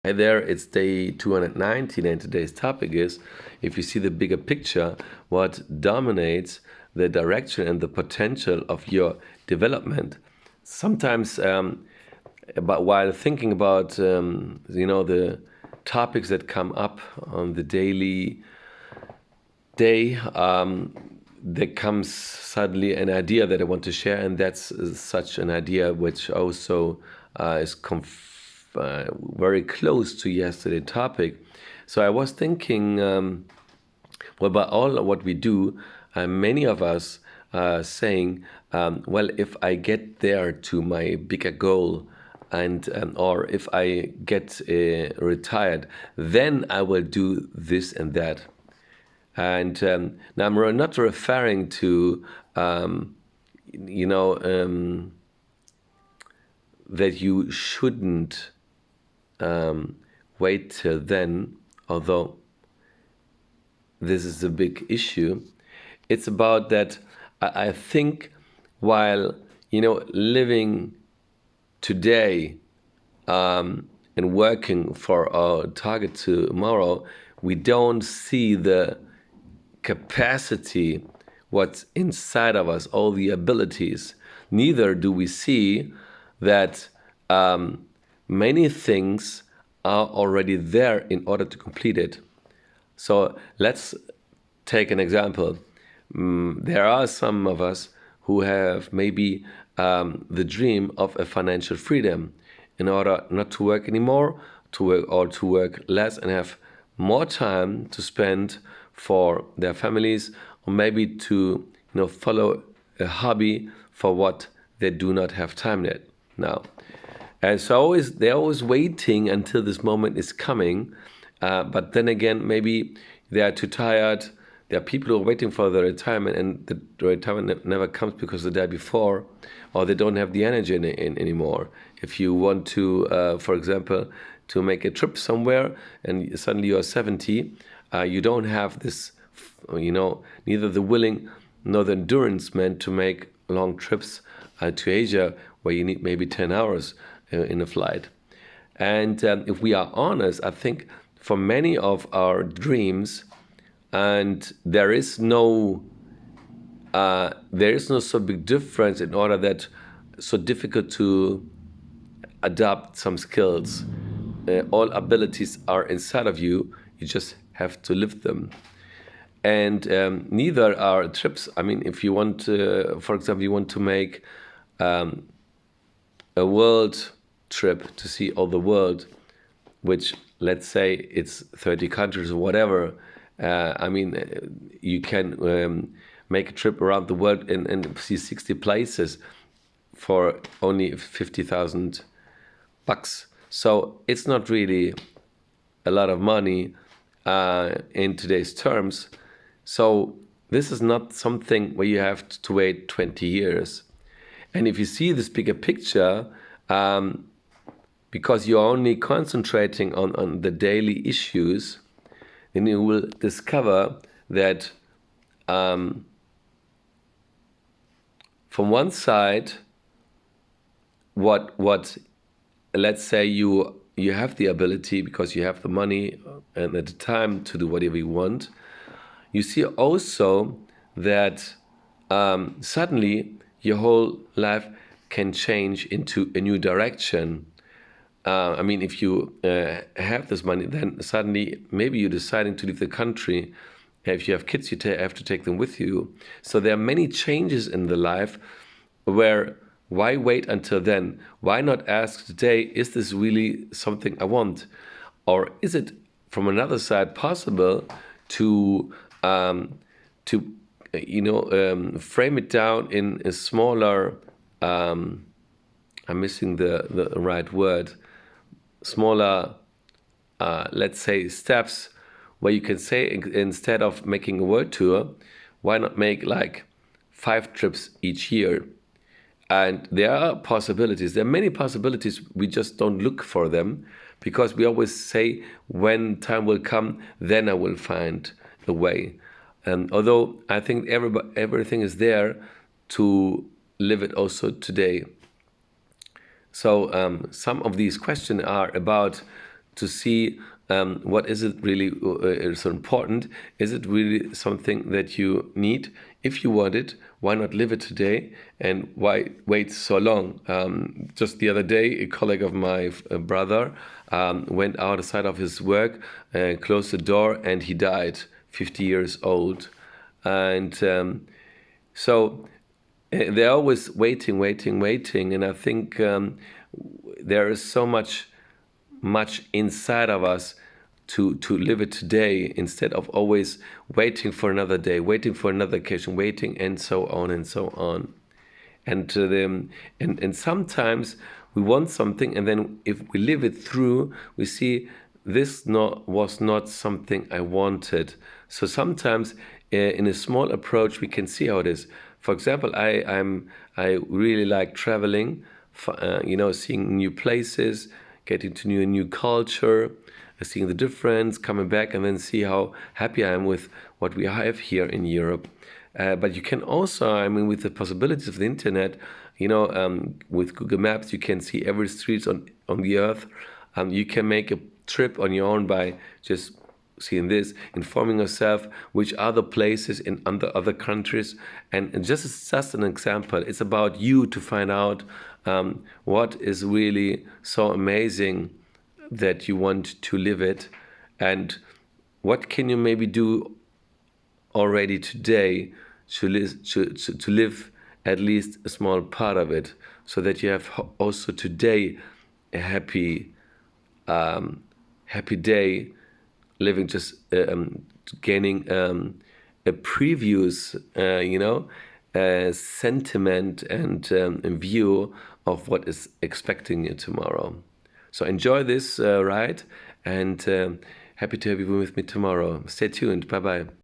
Hi there, it's day 219, and today's topic is if you see the bigger picture, what dominates the direction and the potential of your development. Sometimes, but while thinking about the topics that come up on the daily day, there comes suddenly an idea that I want to share, and that's such an idea which also is very close to yesterday's topic. So I was thinking, well, by all of what we do, many of us saying, well, if I get there to my bigger goal, and or if I get retired, then I will do this and that. And now I'm not referring to, you know, that you shouldn't wait till then, although this is a big issue. It's about that I think while, living today and working for our target tomorrow, we don't see the capacity, what's inside of us, all the abilities. Neither do we see that many things are already there in order to complete it. So let's take an example. There are some of us who have maybe the dream of a financial freedom in order not to work anymore, to work less and have more time to spend for their families, or maybe to follow a hobby for what they do not have time yet now. And so they're always waiting until this moment is coming. But then again, maybe they are too tired. There are people who are waiting for the retirement, and the retirement never comes because the day before, or they don't have the energy anymore. If you want to, for example, to make a trip somewhere, and suddenly you are 70, you don't have this, neither the willing nor the endurance meant to make long trips to Asia, where you need maybe 10 hours in a flight. And if we are honest, I think for many of our dreams, and there is no so big difference in order that so difficult to adopt some skills. All abilities are inside of you. You just have to live them. And neither are trips. I mean, if you want to, for example, you want to make a world trip to see all the world, which let's say it's 30 countries or whatever. You can make a trip around the world and see 60 places for only 50,000 bucks. So it's not really a lot of money in today's terms. So this is not something where you have to wait 20 years. And if you see this bigger picture, because you're only concentrating on the daily issues, then you will discover that from one side, what let's say you have the ability because you have the money and the time to do whatever you want. You see also that suddenly your whole life can change into a new direction. If you have this money, then suddenly maybe you're deciding to leave the country. If you have kids, you have to take them with you. So there are many changes in the life where why wait until then? Why not ask today, is this really something I want? Or is it from another side possible to frame it down in a smaller, I'm missing the right word, smaller, let's say, steps, where you can say, instead of making a world tour, why not make like 5 trips each year? And there are possibilities. There are many possibilities. We just don't look for them because we always say, when time will come, then I will find a way. Although I think everything is there to live it also today. So some of these questions are about to see what is it really so important. Is it really something that you need? If you want it, why not live it today? And why wait so long? Just the other day, a colleague of my brother went outside of his work, closed the door, and he died, 50 years old. And so they're always waiting, waiting, waiting. And I think there is so much inside of us to live it today, instead of always waiting for another day, waiting for another occasion, waiting, and so on and so on. And sometimes we want something, and then if we live it through, we see this was not something I wanted. So sometimes in a small approach, we can see how it is. For example, I really like traveling, seeing new places, getting to know a new culture, seeing the difference, coming back, and then see how happy I am with what we have here in Europe. But you can also, with the possibilities of the internet, with Google Maps, you can see every street on the earth. You can make a trip on your own by just seeing this, informing yourself which other places in other countries. And just an example, it's about you to find out what is really so amazing that you want to live it, and what can you maybe do already today to live at least a small part of it, so that you have also today a happy day, living, just gaining a previous sentiment and view of what is expecting you tomorrow. So enjoy this ride, and happy to have you with me tomorrow. Stay tuned. Bye bye.